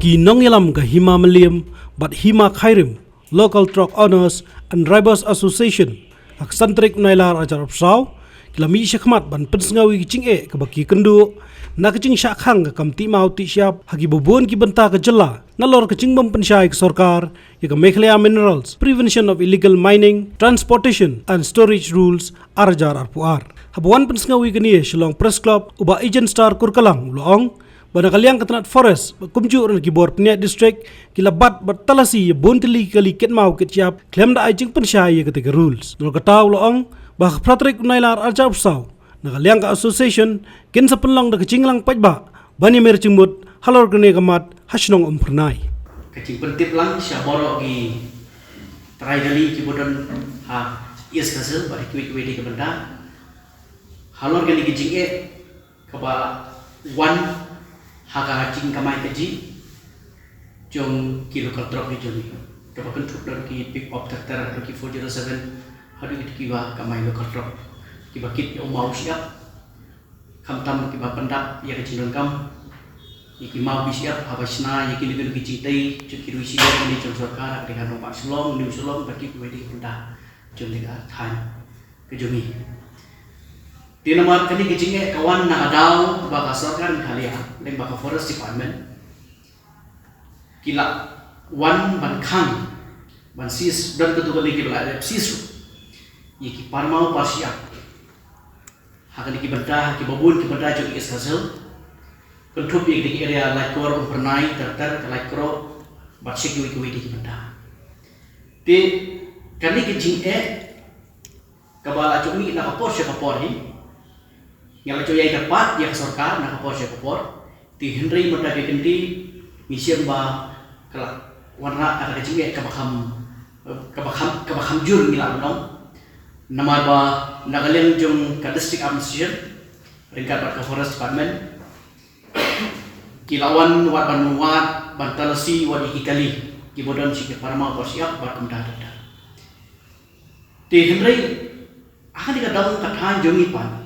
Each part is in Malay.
Ki Nongyalam ka Hima Maliam, but Hima Khairim, Local Truck Owners and Drivers Association, Aksantrik Nailar Ajar Psau, Kilami Shakmat ban Pensengawi Kicing ke baki kendu, na kecing syakhang ke kamti mau ti siap, hagi bobon ki benta ke jela, nalor kecing mempensyai ke sorkar, ya ke Mekhlea Minerals, Prevention of Illegal Mining, Transportation and Storage Rules, Arjar Arpuar. Habuan Pensengawi kini Shillong Press Club, uba Agent Star Kurkalang, Luong, Bana kaliang ketenat forest, kumju orang kibor peniak distrik, kilabat bertalasi bonteli kali ket mau ket siap, klaim da ajing pensyai ketika rules. Nol ketau loong, bah pratrik nailar arjau sau, na kaliang ka association, ken sepenlang da kecinglang pajba, bani mer cimut, halor kene kamat, hasnong umpernai. Kecing pentip lang siya borok ki try gali kibodon ha yes kasel bari kiwi di kebenda. Halor kene kecing kaba one Haka hacing kamai keji, jong kilo kaltrok ni joni. Kapan kentuk dan ki pick up tractor ki 407 hadu kiwa kamai lo kaltrok. Kiba kit yang mau siap, kamtam kiba pendap ya kecil kam. Iki mau siap habisna ya kini kini cintai, cuci ruisi dia ni jong sorkar dengan nomor selong, new selong bagi kiwa di pendap. Jom lihat time kejumi. Di nomor kini kecingnya kawan nak adau baka sorkar kalian, lem baka forest department, kila wan ban kang, ban sis dan ketua lagi belai sis, iki parmau parsiap, hakan iki benda, iki babun, iki benda juga is hasil, kentup iki area like kor pernai terter like kro, batsik iki iki benda. Di kini kecingnya kabala cumi nak kapor siapa kapor ni. Yang lacu yang dapat yang sorkar nak kapor siapa kapor di Henry merdeka kendi misi ba kelak warna ada kecil kabakam jur ngilang dong nama ba nagaleng jong ke district administration ringkat ke forest department kilawan wat banuat bantalasi wat ikikali kibodon sikit parma persiap berkemdah dada di Henry akan dikatakan katahan jong ipan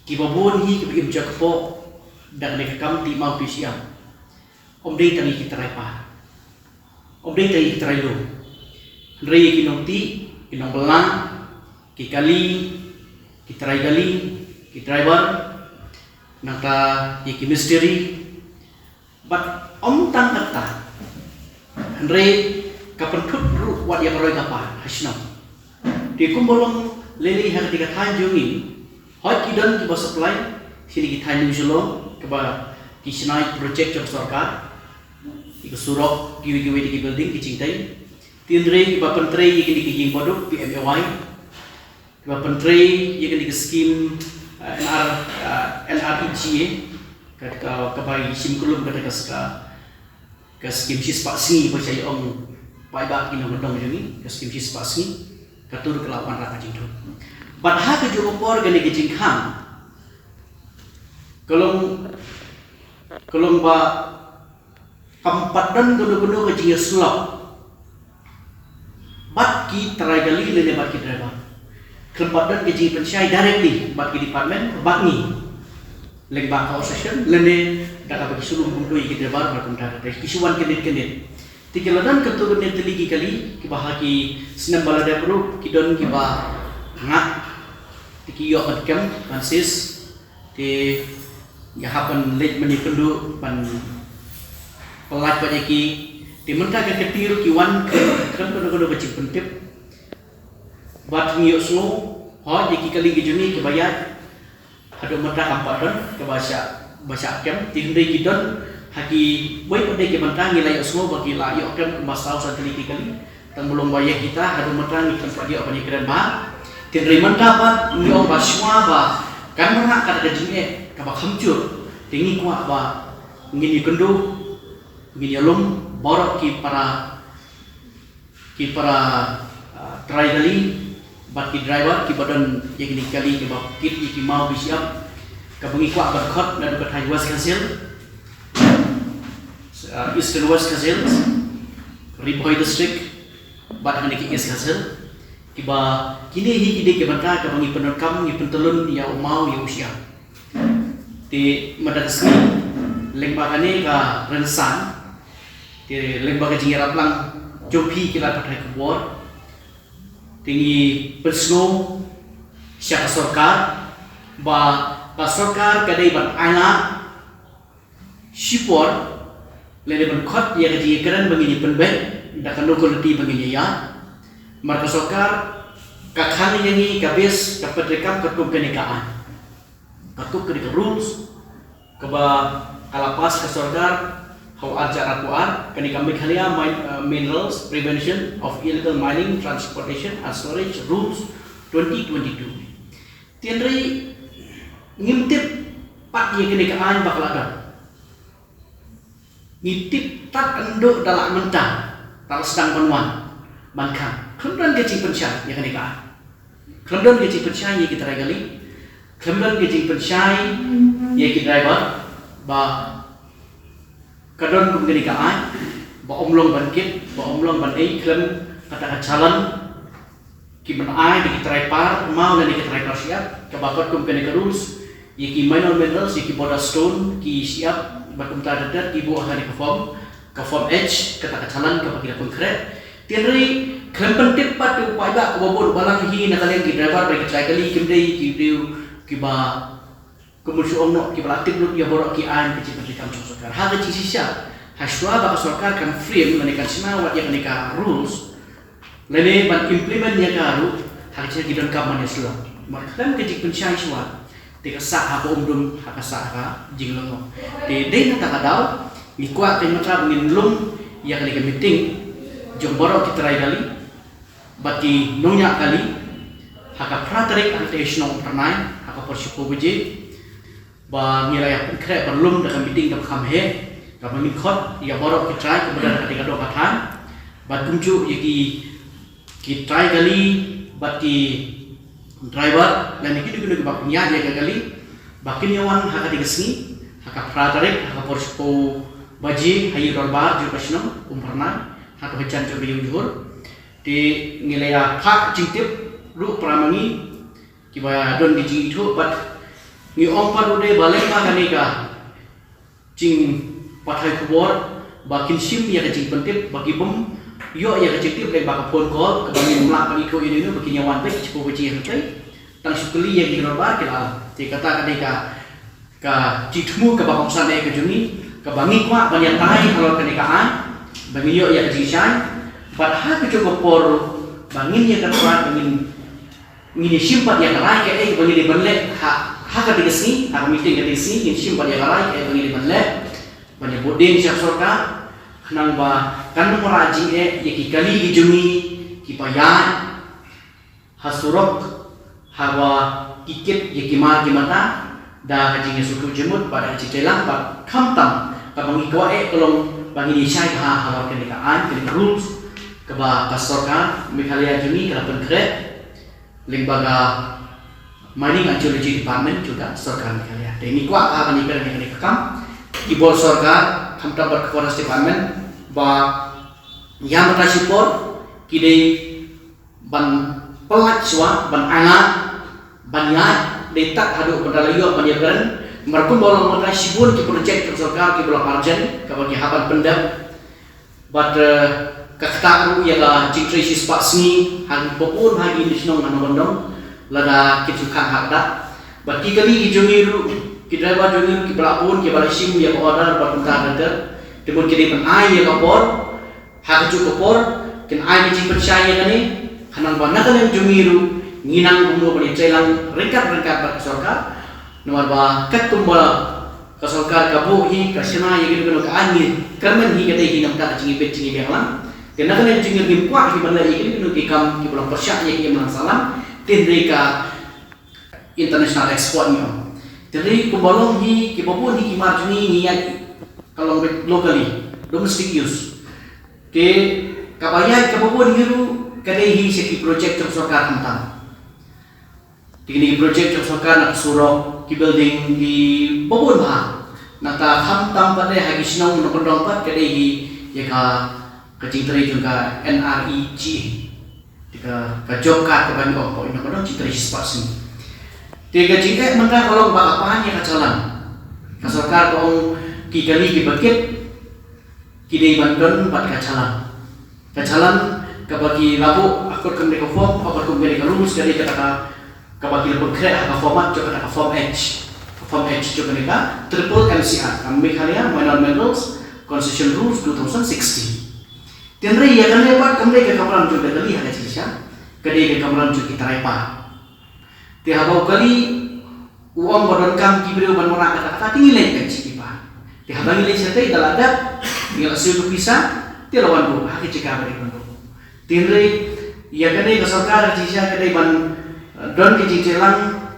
kibabon hi kibim jakpo dan nekam ti mau pisiam om dei tani kita raipa om dei tani kita railo rei kinong ti kinong belang kikali kita rai gali ki driver nata iki misteri but om tang kata rei kapentut ru wat yang roi kapan hasnam di kumbolong leli har tiga tanjungi hot kidan kiba supply sini kita new solo kiba kisnai project jok sarkar iku surok kiwi di building kicingtai tindre kiba pentre iki kijing produk PMAY kiba pentre iki scheme NREGA ketika kebai sim kulum ketika ke scheme sispa sini percaya om pai ba kino gedong jeni ke scheme sispa sini katur kelawan raka jingdo Padahal kejupor gani kecing ham, kalau ba keempat dan kedua kecingnya sulap, bat ki teragali lene bat ki driver, keempat dan kecing pensyai directly bat ki department bat ni, leng bakau session lene dah bagi sulung buntu ki driver berkontrak, kisuan kenit. Tiga dan ketua kenit teligi kali kibahaki senam balada perlu kidon kibah ngat. Tiki yo adkem pansis di gahapan late meni pendu pan pelat panyaki di mentah ke ketiru kiwan kan kono kecil pentip bat ngiyok slo ho jiki kali gijuni kebayat hadu mentah kampadan ke bahasa kem di hendai kidon haki boy pada ke mentah ngilai slo bagi layok kem masau sateliti kali tang belum bayar kita hadu mentah ngikan pagi apa ni keren bah Tinriman dapat niong baswa ba kan mana kata kejingnya kabak hancur tinggi kuat ba ngini kendu ngini alum borok ki para try kali bat ki driver ki badan yang ini kali ki bak kit ki mau bisiap kabangi kuat berkot na dukat hai west council east and west council Ripoy district bat hani ki east council kiba kini ide kebanta kabangi penerkam ngi pentelun ya umau ya usia di madagascar lembaga ni ka rensan ti lembaga jingira plang jopi kila patai kubor tinggi persno siapa sorkar ba sorkar kadai ban aina sipor lele ban khot ya kaji keran bagi penben da kan lokaliti bagi ya marka sorkar ka khani yani ka bes ka petrekam ka tup kenekaan ka tup ke rules ka ba kalapas ka sorkar how ajar akuar kenika mekhalia minerals prevention of illegal mining transportation and storage rules 2022 tienri ngimtip pat ye kenekaan bakal ada ngintip tak enduk dalam mentah tak sedang penuan bangkang kemudian gaji pensyai ya kenekaan kemudian gaji pensyai ye kita regali kemudian gaji pensyai ye kita driver ba kadon kenekaan ba omlong bangkit ba omlong bandai klem kata jalan ki benai di kita repar mau dan di kita repar siap kabakot kum kenekaan rules ye ki minor minerals ye ki border stone ki siap bakum tadadat ibu akan di form H kata kacalan ke bagi konkret tienri klem tip pat upaya ba bobot balang hi nakalian ki driver bagi kali kimdei ki ba kemudian omno ki balatik lu ya borok ki an ki cikam sokar ha ki sisa haswa ba sokar kan frame menekan sima wat yang menika rules lene ban implement ya garu harusnya gidan kaman ya sela makam ke cik pensyai swa teka sa apa umdum haka sa ka jinglong de na takadaw ni kwa kay matra minlum ya kali meeting jong borok kita rai kali bati nonya kali haka pratarik antesional pernai haka persipo beje ba nilai konkret belum dalam meeting ke khamhe ka pemikot ya borok kita rai kemudian ketika do katan bat kunju yaki kita kali bati driver dan ini guna kebab niat dia kali bakin yawan haka digesni haka pratarik haka porspo baji hayu rolbar juga senang umparna haka becan coba juhur di nilai hak cingtip lu pramangi kiba don di cing itu bat ni ompar ude baleng ka kanika cing pathai kubor bakin sim ya cing pentip bagi bom yo ya kecil dari baka phone call kebanyakan melakukan itu ini begini one page cukup beci yang tang sukuli yang diroba kira dikata ketika ke citmu ke bakong sana ke juni ke bangi kwa banyak tai kalau kenekaan bangi yo ya kecisan padahal cukup por bangin ya keluar bangin ini simpat yang lain kayak bangi di benlek hak ketisni hak meeting ketisni ini simpat yang lain kayak bangi di benlek banyak bodin siap sorka kenang ba kan meraji yaki kali gijungi kipayan hasurok hawa kikit yaki mar gimata da kajingnya suku jemut pada citelang ba kamtam kabang ikwa kalau bangi disai ha hawa kenekaan kenek rules keba kasorkan mekalia juni kalapan kret lembaga mining and geology department juga sorkan mekalia dan ini kwa akan ikan yang kekam kibol sorkan kamtam berkeforest department ba yang berasipor kidei ban pelat swa ban anak ban yat detak hadu pendalayo ban yagan markum bolong berasipun ki project sorkar ki bolong arjen ka bagi haban pendam but kaktaru ya ga cintri sispasni han popun hagi disnong manondong lada kicukan hakda but ki kali jongiru ki driver jongiru ki pelapun ki balasim ya order berpunta ada Tepun kini pen ai ya kapor, hak cukup kapor, ken ai biji percaya kani, kanang bana kan yang jumiru, nginang kumbo bani celang rengkat ber sorkar, nomor ba kat kumbo ka sorkar kabu hi kasina ya gitu ka ani, kermen hi kata hi namta cingi bet cingi behalang, ken kan yang cingi kim kwa hi bana hi gitu ikam ki pulang percaya ya ki salam, tindri ka international export ni. Tindri kumbolong hi ki babun hi ki marjuni niat kalau locally domestic use ke kabayan kababon hiru kadai hi seki project sorkar tentang Tinggi project yang sokar nak surau ki building di babon bah. Nata hamtam pada hagi sinau nak dompat kedai hi ya ka kecintri juga NREG. Tika ka job card ka bani opo ina kodong cintri spasi. Tiga jingkai mentah kolong ba apaan ya ka jalan. Ka sokar kong kali ki bakit kini banton bat kacalan kabagi labu akor kum deka form akor kum deka rules kali kata kabagi labu kre ka format jo kata form H jo kata triple MCR kami kalian minor minerals concession rules 2016 tenre ya kan lepas kami ke kameran jo kali ada sisa kali ke kameran jo kita repa ti habau kali uang bodon kam kibriu ban mona kata tinggi lek cipa ti habangi lek sate daladap ngel asu bisa ti lawan bu haki cika bari kondo tinre ya kane ke sarkar sisa kane ban don ke cicelang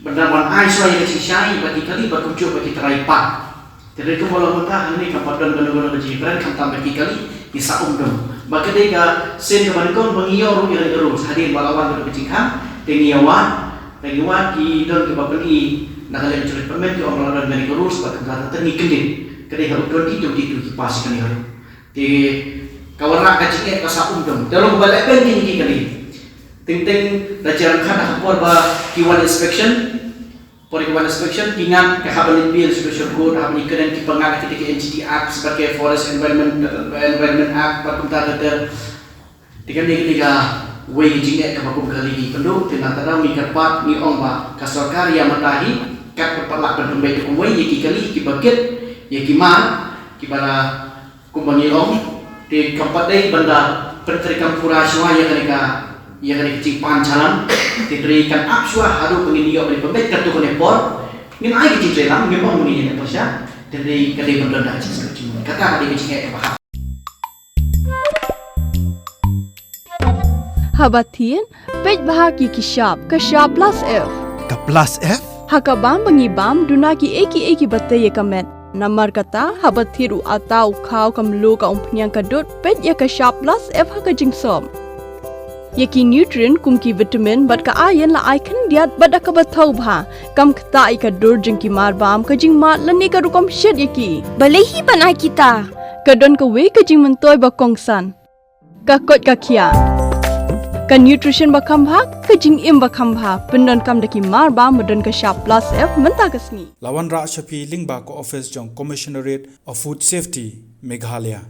bendawan ai soya ke sisa bagi kali berkunjung bagi teraipa tinre ko bola mata ini kapadon gono-gono ke cipran kam tambah kali bisa umdom maka dai ka sen ke ban kon bangiyo ru ya terus hadir balawan ke cingkam tengiawan Pengawat di don ke bapani nagalan curit permen ke orang orang dari kurus bahkan kata tengi kendin kedai kalau don itu pas kan itu di kawarak kacingnya kasa dong dalam balik penting ni kali ting rajaran kan akor ba kiwan inspection ingat kehabalan bil special code habni keren ki pengagat ketika NGT Act sebagai Forest Environment Act perkumtar ter tiga way jingga kabakum kali penduk tentang tadau mi kerpat mi ongba kasar karya matahi kat perlak berdombai tu kumway yaki kali ki bakit yaki mar ki bala kumbangi ong di kampat dai banda perterikan pura swa ya kani cing pancalan diberikan akswa haru penginio beri pembet kartu konepor ngin ai ki cing lang ngin ong ni ne pasya dari kadai benda cing kata kadai cing ka Habatin, pej bahagi kishab plus F. Ka plus F? Hakabam bangibam dunaki eki batay kamet. Namar kata habathiru atau kau kamlu ka umpnyang kadut pej ya kishab plus F haka jingsom. Yaki nutrient kumki vitamin bat ka ayan la icon diat bat akabatau bha. Kam kata ikadur jingki marbam ka jing mat lani ka rukom shed yaki. Balehi banai kita. Kadon ka we ka jing mentoy bakongsan. Kakot kakia. Ka nutrition bakam bha ka jing im bakam bha pendon kam daki mar ba modon ka sharp plus F menta kasni Lawan Ra Shafi Lingba ko office jong Commissionerate of Food Safety Meghalaya